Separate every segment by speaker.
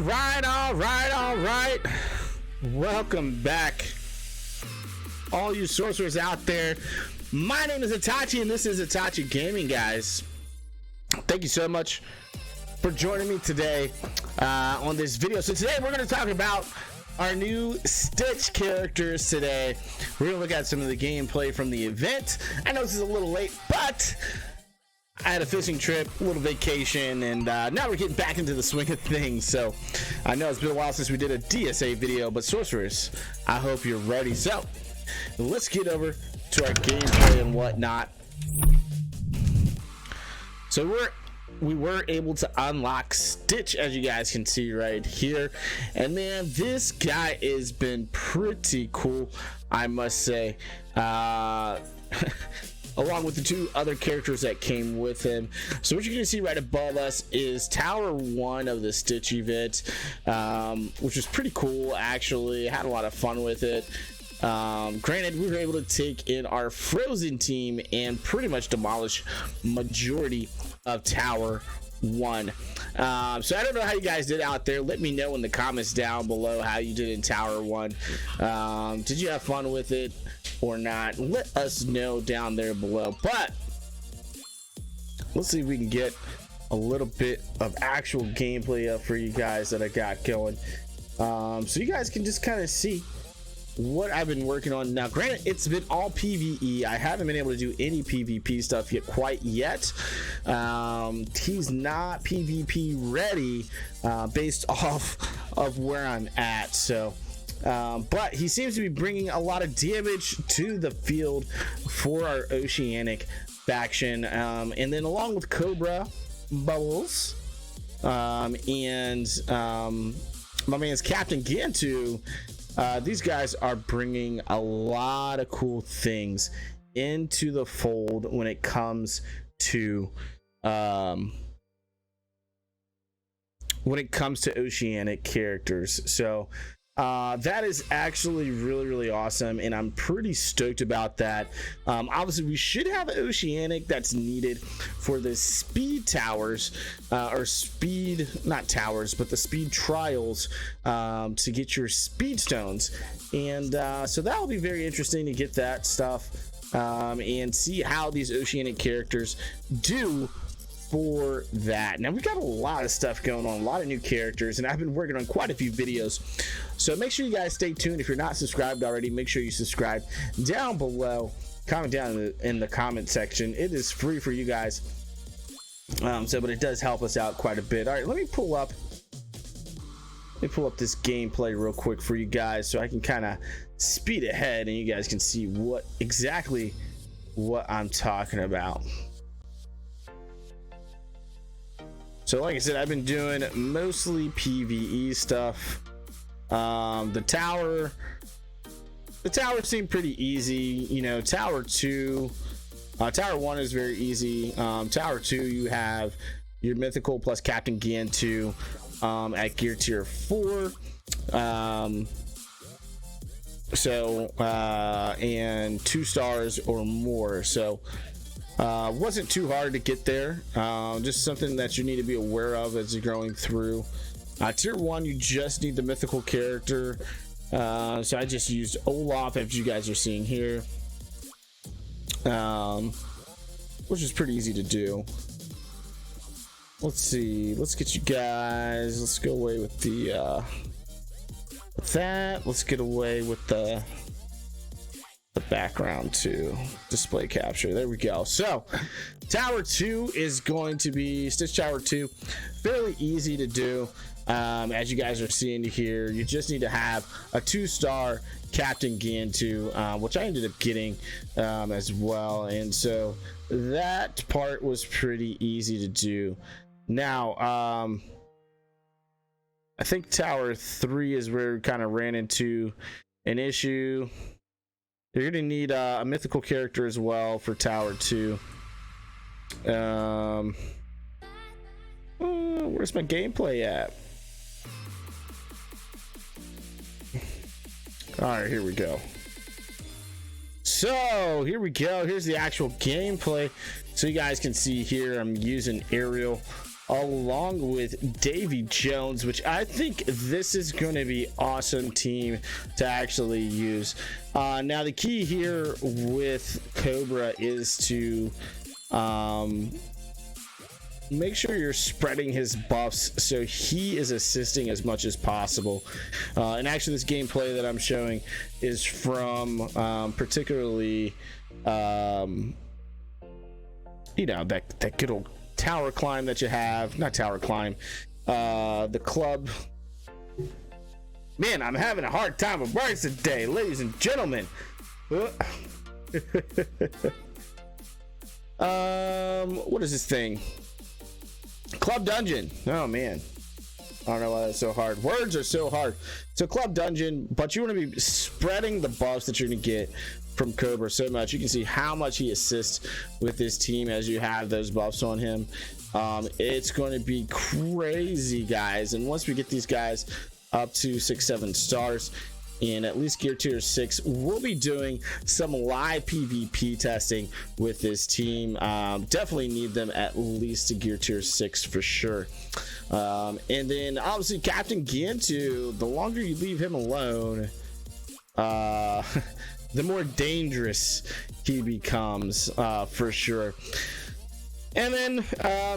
Speaker 1: All right. Welcome back, all you sorcerers out there. My name is Itachi, and this is Itachi Gaming, guys. Thank you so much for joining me today on this video. So today we're going to talk about our new Stitch characters today. We're going to look at some of the gameplay from the event. I know this is a little late, but I had a fishing trip, a little vacation, and now we're getting back into the swing of things. So I know it's been a while since we did a DSA video, but sorcerers, I hope you're ready. So let's get over to our gameplay and whatnot. So we were able to unlock Stitch, as you guys can see right here, and man, this guy has been pretty cool, I must say. Along with the two other characters that came with him. So what you're gonna see right above us is Tower 1 of the Stitch event, which was pretty cool, actually. Had a lot of fun with it. Granted, we were able to take in our Frozen team and pretty much demolish majority of Tower 1. So I don't know how you guys did out there. Let me know in the comments down below how you did in Tower 1. Did you have fun with it or not? Let us know down there below. But let's see if we can get a little bit of actual gameplay up for you guys that I got going, so you guys can just kind of see what I've been working on. Now granted, it's been all PvE. I haven't been able to do any PvP stuff yet, quite yet. He's not PvP ready based off of where I'm at. So but he seems to be bringing a lot of damage to the field for our Oceanic faction, and then along with COBRA, Bubbles, and my man's Captain GANTU. These guys are bringing a lot of cool things into the fold when it comes to Oceanic characters. So that is actually really awesome, and I'm pretty stoked about that. Obviously we should have Oceanic that's needed for the speed towers, or speed, not towers, but the speed trials, to get your speed stones. And so that will be very interesting to get that stuff, and see how these Oceanic characters do for that. Now we've got a lot of stuff going on, a lot of new characters, and I've been working on quite a few videos, so make sure you guys stay tuned. If you're not subscribed already, make sure you subscribe down below. Comment down in the comment section. It is free for you guys, but it does help us out quite a bit. All right, let me pull up this gameplay real quick for you guys so I can kind of speed ahead and you guys can see exactly what I'm talking about. So like I said, I've been doing mostly PvE stuff. The tower seemed pretty easy. You know, Tower 2, Tower 1 is very easy. Tower 2, you have your mythical plus Captain GANTU at gear tier 4. And 2 stars or more. So wasn't too hard to get there. Just something that you need to be aware of as you're going through. Tier 1, you just need the mythical character, so I just used Olaf, as you guys are seeing here, which is pretty easy to do. Let's see, let's get you guys, let's go away with the let's get away with the background to display capture. There we go. So Tower 2 is going to be Stitch Tower 2, fairly easy to do. As you guys are seeing here, you just need to have a 2-star Captain GANTU, which I ended up getting as well, and so that part was pretty easy to do. Now I think Tower 3 is where we kind of ran into an issue. You're gonna need a mythical character as well for Tower 2. Where's my gameplay at? All right, here we go. So here we go. Here's the actual gameplay. So you guys can see here, I'm using aerial along with Davy Jones, which I think this is going to be awesome team to actually use. Now the key here with Cobra is to make sure you're spreading his buffs so he is assisting as much as possible. And actually this gameplay that I'm showing is from particularly you know, that good old tower climb that you have, not tower climb, the club. Man, I'm having a hard time with words today, ladies and gentlemen. What is this thing? Club dungeon. Oh man, I don't know why that's so hard. Words are so hard. So club dungeon, but you want to be spreading the buffs that you're gonna get from Cobra so much. You can see how much he assists with this team as you have those buffs on him. It's going to be crazy, guys. And once we get these guys up to 6-7 stars and at least gear tier 6, we'll be doing some live PvP testing with this team. Definitely need them at least to gear tier 6 for sure. And then obviously Captain GANTU, the longer you leave him alone, the more dangerous he becomes, for sure. And then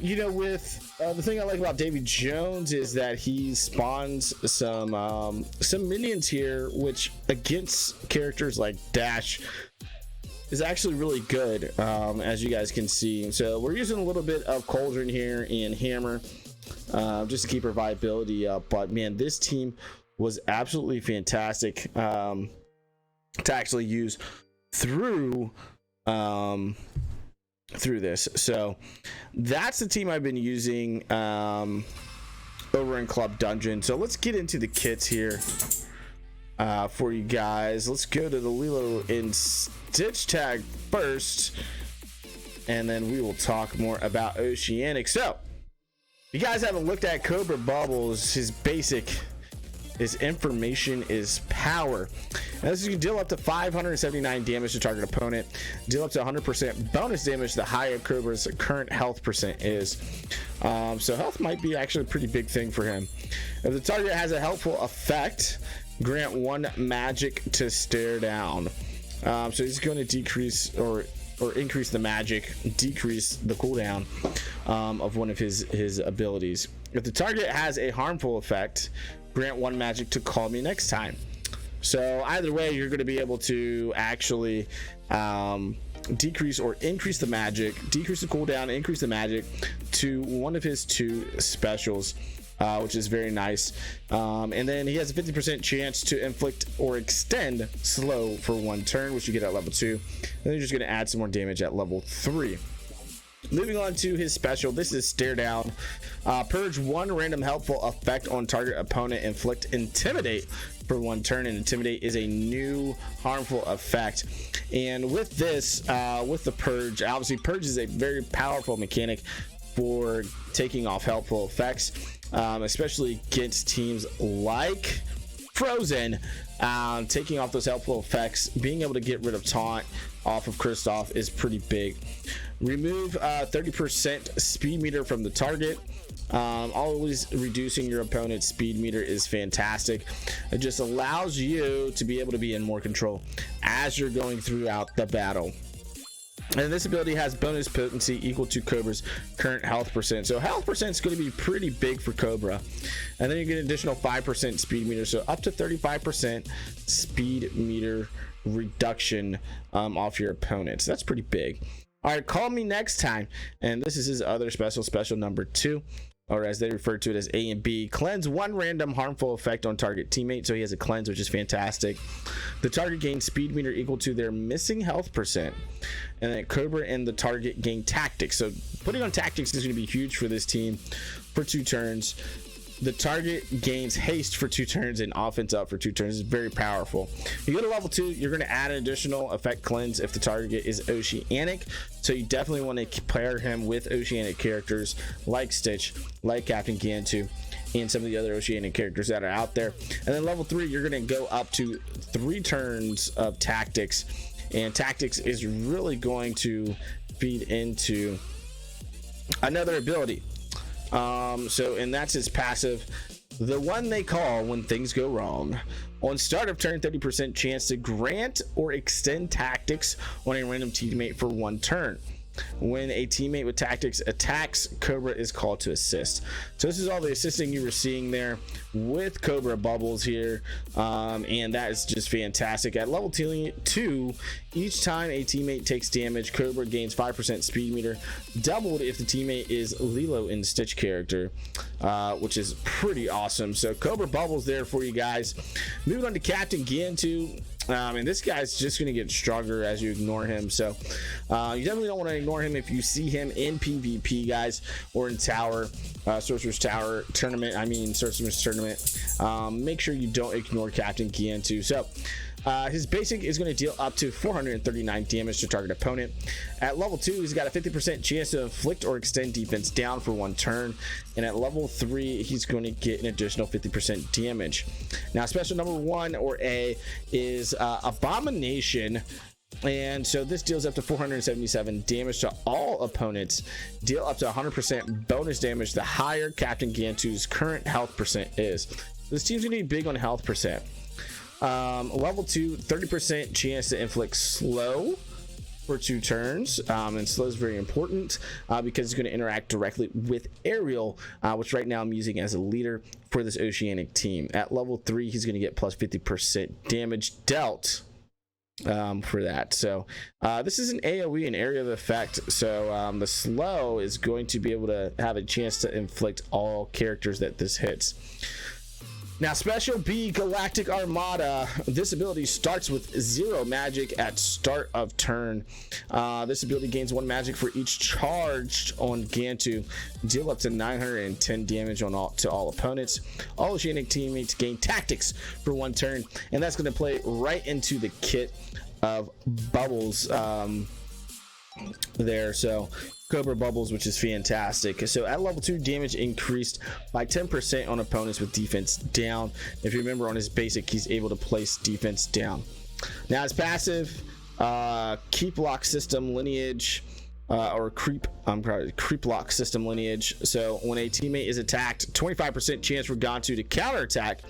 Speaker 1: you know, with the thing I like about Davy Jones is that he spawns some minions here, which against characters like Dash is actually really good, as you guys can see. So we're using a little bit of Cauldron here and Hammer, just to keep our viability up. But man, this team was absolutely fantastic to actually use through this. So that's the team I've been using over in Club Dungeon. So let's get into the kits here for you guys. Let's go to the Lilo and Stitch tag first, and then we will talk more about Oceanic. So if you guys haven't looked at Cobra Bubbles, his information is power. As you can deal up to 579 damage to target opponent, deal up to 100% bonus damage the higher Cobra's current health percent is. So health might be actually a pretty big thing for him. If the target has a helpful effect, grant 1 magic to stare down. So he's going to decrease or increase the magic, decrease the cooldown of one of his abilities. If the target has a harmful effect, grant 1 magic to call me next time. So either way, you're going to be able to actually decrease or increase the magic, decrease the cooldown, increase the magic to one of his 2 specials, which is very nice. And then he has a 50% chance to inflict or extend slow for 1 turn, which you get at level 2. And then you're just going to add some more damage at level 3. Moving on to his special, this is Stare Down. Purge 1 random helpful effect on target opponent, inflict Intimidate for 1 turn, and Intimidate is a new harmful effect. And with this, with the Purge, obviously Purge is a very powerful mechanic for taking off helpful effects, especially against teams like Frozen. Taking off those helpful effects, being able to get rid of taunt off of Kristoff is pretty big. Remove 30% speed meter from the target. Always reducing your opponent's speed meter is fantastic. It just allows you to be able to be in more control as you're going throughout the battle. And this ability has bonus potency equal to Cobra's current health percent. So health percent is going to be pretty big for Cobra. And then you get an additional 5% speed meter, so up to 35% speed meter reduction off your opponents. That's pretty big. All right, call me next time. And this is his other special number 2, or as they refer to it as A and B. Cleanse 1 random harmful effect on target teammate. So he has a cleanse, which is fantastic. The target gains speed meter equal to their missing health percent. And then Cobra and the target gain tactics. So putting on tactics is going to be huge for this team for 2 turns. The target gains haste for 2 turns and offense up for 2 turns. It's very powerful. You go to level 2, you're going to add an additional effect cleanse if the target is Oceanic. So you definitely want to pair him with Oceanic characters like Stitch, like Captain GANTU, and some of the other Oceanic characters that are out there. And then level 3, you're going to go up to 3 turns of tactics. And tactics is really going to feed into another ability. And that's his passive, the one they call when things go wrong. On start of turn, 30% chance to grant or extend tactics on a random teammate for 1 turn. When a teammate with tactics attacks, Cobra is called to assist. So this is all the assisting you were seeing there with Cobra bubbles here, and that is just fantastic. At level 2, each time a teammate takes damage, Cobra gains 5% speed meter, doubled if the teammate is Lilo in Stitch character, which is pretty awesome. So Cobra bubbles there for you guys. Moving on to Captain GANTU. And this guy's just going to get stronger as you ignore him. So you definitely don't want to ignore him if you see him in PvP, guys, or in Tower, Sorcerer's Tower tournament. Sorcerer's tournament. Make sure you don't ignore Captain GANTU. So his basic is going to deal up to 439 damage to target opponent. At level 2, he's got a 50% chance to inflict or extend defense down for 1 turn. And at level 3, he's going to get an additional 50% damage. Now, special number 1, or A, is Abomination. And so this deals up to 477 damage to all opponents. Deal up to 100% bonus damage the higher Captain GANTU's current health percent is. This team's going to be big on health percent. Level 2, 30% chance to inflict slow for 2 turns, and slow is very important because it's going to interact directly with Ariel, which right now I'm using as a leader for this Oceanic team. At level 3, he's going to get plus 50% damage dealt for that. So this is an AoE, an area of effect, so the slow is going to be able to have a chance to inflict all characters that this hits. Now, Special B, Galactic Armada. This ability starts with 0 magic at start of turn. This ability gains 1 magic for each charged on GANTU. Deal up to 910 damage on to all opponents. All Oceanic teammates gain tactics for 1 turn, and that's going to play right into the kit of bubbles there. So Cobra bubbles, which is fantastic. So at level 2, damage increased by 10% on opponents with defense down. If you remember, on his basic, he's able to place defense down. Now his passive, keep lock system lineage, or creep lock system lineage. So when a teammate is attacked, 25% chance for GANTU to counterattack.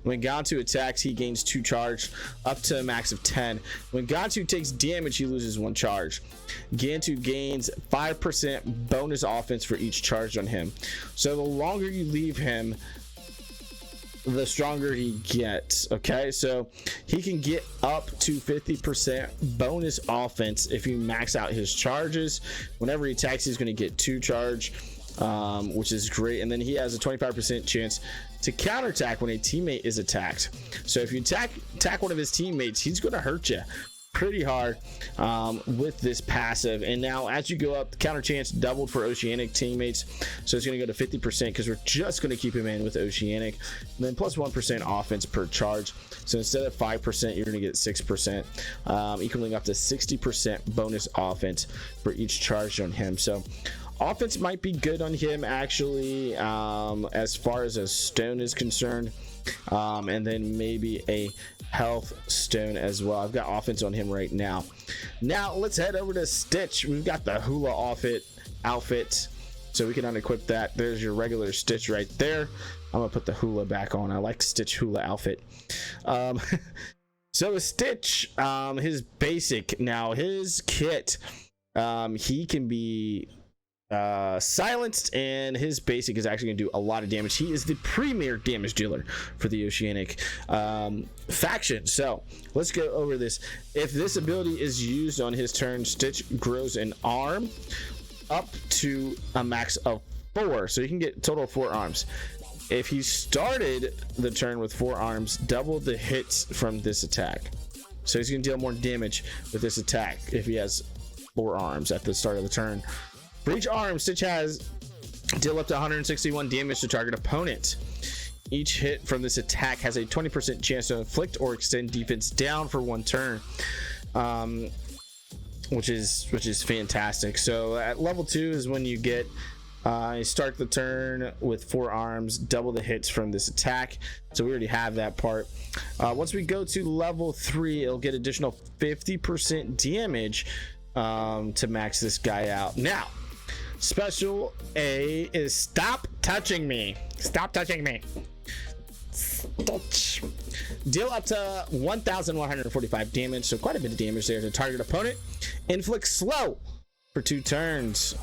Speaker 1: When GANTU attacks, he gains 2 charge up to a max of 10. When GANTU takes damage, he loses 1 charge. GANTU gains 5% bonus offense for each charge on him. So the longer you leave him, the stronger he gets. Okay, so he can get up to 50% bonus offense if you max out his charges. Whenever he attacks, he's going to get 2 charge, which is great. And then he has a 25% chance to counterattack when a teammate is attacked. So if you attack one of his teammates, he's going to hurt you pretty hard with this passive. And now as you go up, the counter chance doubled for Oceanic teammates, so it's going to go to 50% because we're just going to keep him in with Oceanic. And then plus 1% offense per charge, so instead of 5%, you're going to get 6%, equaling up to 60% bonus offense for each charge on him. So offense might be good on him, actually, as far as a stone is concerned, and then maybe a health stone as well. I've got offense on him right now. Now let's head over to Stitch. We've got the HULA outfit, so we can unequip that. There's your regular Stitch right there. I'm gonna put the HULA back on. I like Stitch HULA outfit. So Stitch, his basic, now his kit, he can be silenced, and his basic is actually going to do a lot of damage. He is the premier damage dealer for the Oceanic faction. So let's go over this. If this ability is used on his turn, Stitch grows an arm up to a max of 4, so you can get a total of 4 arms. If he started the turn with 4 arms, double the hits from this attack, so he's going to deal more damage with this attack if he has 4 arms at the start of the turn. For each arm, Stitch has deal up to 161 damage to target opponent. Each hit from this attack has a 20% chance to inflict or extend defense down for 1 turn, which is fantastic. So at level 2 is when you get you start the turn with 4 arms, double the hits from this attack. So we already have that part. Once we go to level 3, it'll get additional 50% damage to max this guy out. Now Special A is stop touching me. Stop touching me. Touch. Deal up to 1,145 damage, so quite a bit of damage there to target opponent. Inflict slow for 2 turns.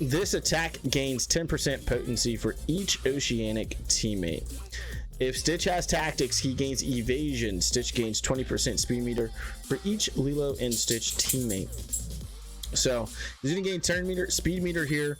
Speaker 1: This attack gains 10% potency for each Oceanic teammate. If Stitch has tactics, he gains evasion. Stitch gains 20% speed meter for each Lilo and Stitch teammate. So he's going to gain turn meter, speed meter here,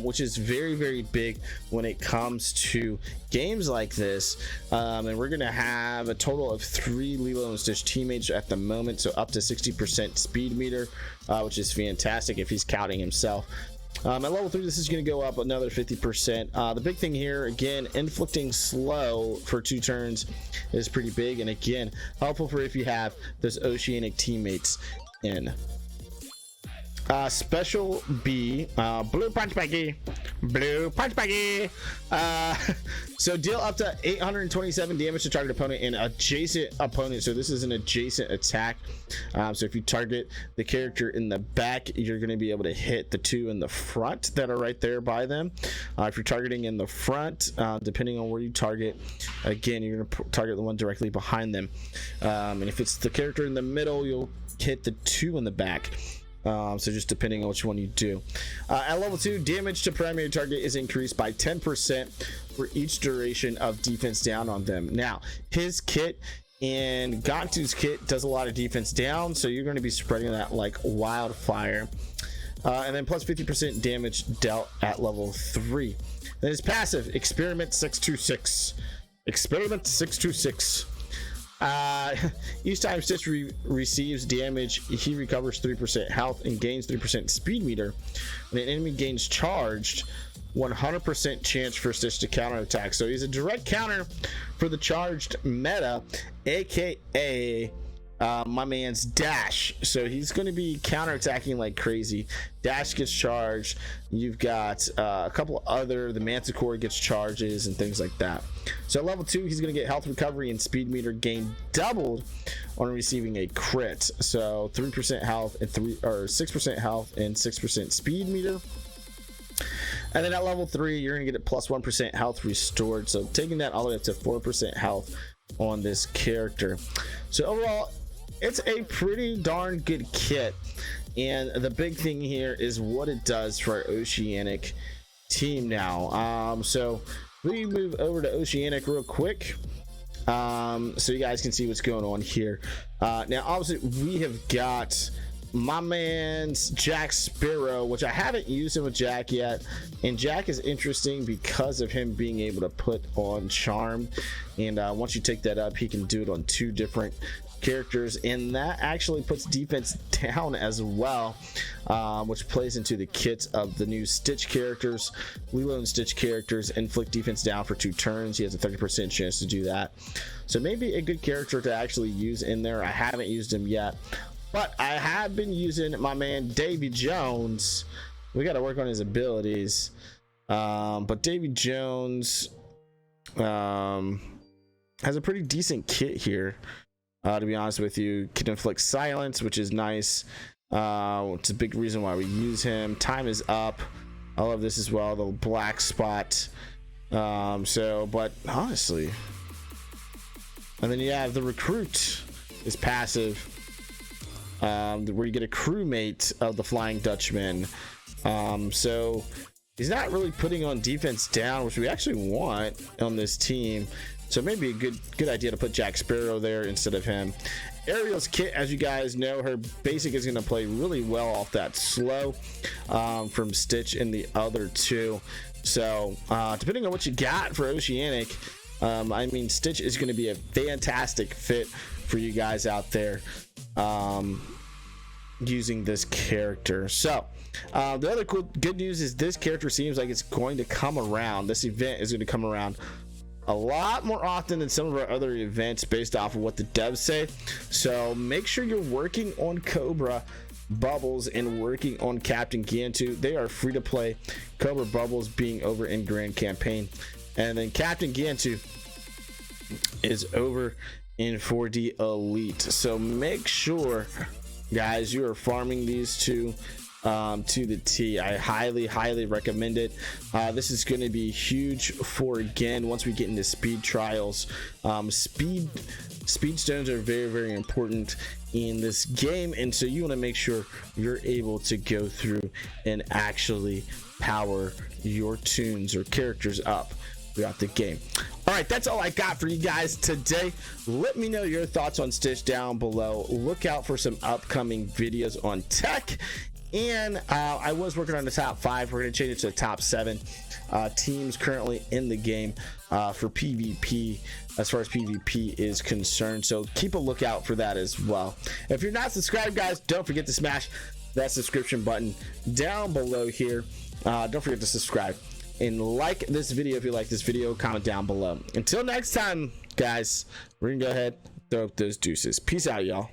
Speaker 1: which is very, very big when it comes to games like this. And we're going to have a total of 3 Lilo and Stitch teammates at the moment, so up to 60% speed meter, which is fantastic if he's counting himself. At level 3, this is going to go up another 50%. The big thing here, again, inflicting slow for 2 turns is pretty big, and again, helpful for if you have those Oceanic teammates in. Special B, blue punch baggy, blue punch baggy. So deal up to 827 damage to target opponent and adjacent opponent. So this is an adjacent attack. So if you target the character in the back, you're going to be able to hit the 2 in the front that are right there by them. If you're targeting in the front, depending on where you target, again, you're going to target the one directly behind them. And if it's the character in the middle, you'll hit the 2 in the back. So just depending on which one you do. At level 2, damage to primary target is increased by 10% for each duration of defense down on them. Now, his kit and GANTU's kit does a lot of defense down, so you're going to be spreading that like wildfire. And then plus 50% damage dealt at level 3. Then his passive, Experiment 626. Experiment 626. Each time Stitch receives damage, he recovers 3% health and gains 3% speed meter. When an enemy gains charged, 100% chance for Stitch to counterattack. So he's a direct counter for the charged meta, aka my man's Dash. So he's going to be counterattacking like crazy. Dash gets charged. You've got a couple other, the Manticore gets charges and things like that. So at level 2, he's going to get health recovery and speed meter gain doubled on receiving a crit. So 3% health and 6% health and 6% speed meter. And then at level 3, you're going to get a plus 1% health restored. So taking that all the way up to 4% health on this character. So overall, it's a pretty darn good kit, and the big thing here is what it does for our Oceanic team now. So we move over to Oceanic real quick, so you guys can see what's going on here. Now obviously we have got my man's Jack Sparrow, which I haven't used him with Jack yet, and Jack is interesting because of him being able to put on charm, and once you take that up, he can do it on 2 different characters, and that actually puts defense down as well, which plays into the kits of the new Stitch characters. Lilo and Stitch characters inflict defense down for 2 turns. He has a 30% chance to do that, so maybe a good character to actually use in there. I haven't used him yet, but I have been using my man Davy Jones. We got to work on his abilities, but Davy Jones has a pretty decent kit here. To be honest with you, can inflict silence, which is nice. It's a big reason why we use him. Time is up. I love this as well, the black spot. But honestly, and then you have the recruit is passive, where you get a crewmate of the Flying Dutchman. So he's not really putting on defense down, which we actually want on this team. So maybe a good idea to put Jack Sparrow there instead of him. Ariel's kit, as you guys know, her basic is going to play really well off that slow from Stitch and the other 2. So depending on what you got for Oceanic, I mean, Stitch is going to be a fantastic fit for you guys out there using this character. So the other good news is this character seems like it's going to come around. This event is going to come around a lot more often than some of our other events based off of what the devs say. So make sure you're working on COBRA Bubbles and working on Captain GANTU. They are free to play. COBRA Bubbles being over in Grand Campaign, and then Captain GANTU is over in 4D Elite. So make sure, guys, you are farming these 2 to the T. I highly recommend it. This is going to be huge for, again, once we get into speed trials. Speed stones are very important in this game, and so you want to make sure you're able to go through and actually power your tunes or characters up throughout the game. All right, that's all I got for you guys today. Let me know your thoughts on Stitch down below. Look out for some upcoming videos on tech, and I was working on the top 5. We're going to change it to the top 7 teams currently in the game for PvP, as far as PvP is concerned, so keep a lookout for that as well. If you're not subscribed, guys, don't forget to smash that subscription button down below here. Don't forget to subscribe and like this video if you like this video. Comment down below. Until next time, guys, we're gonna go ahead, throw up those deuces. Peace out, y'all.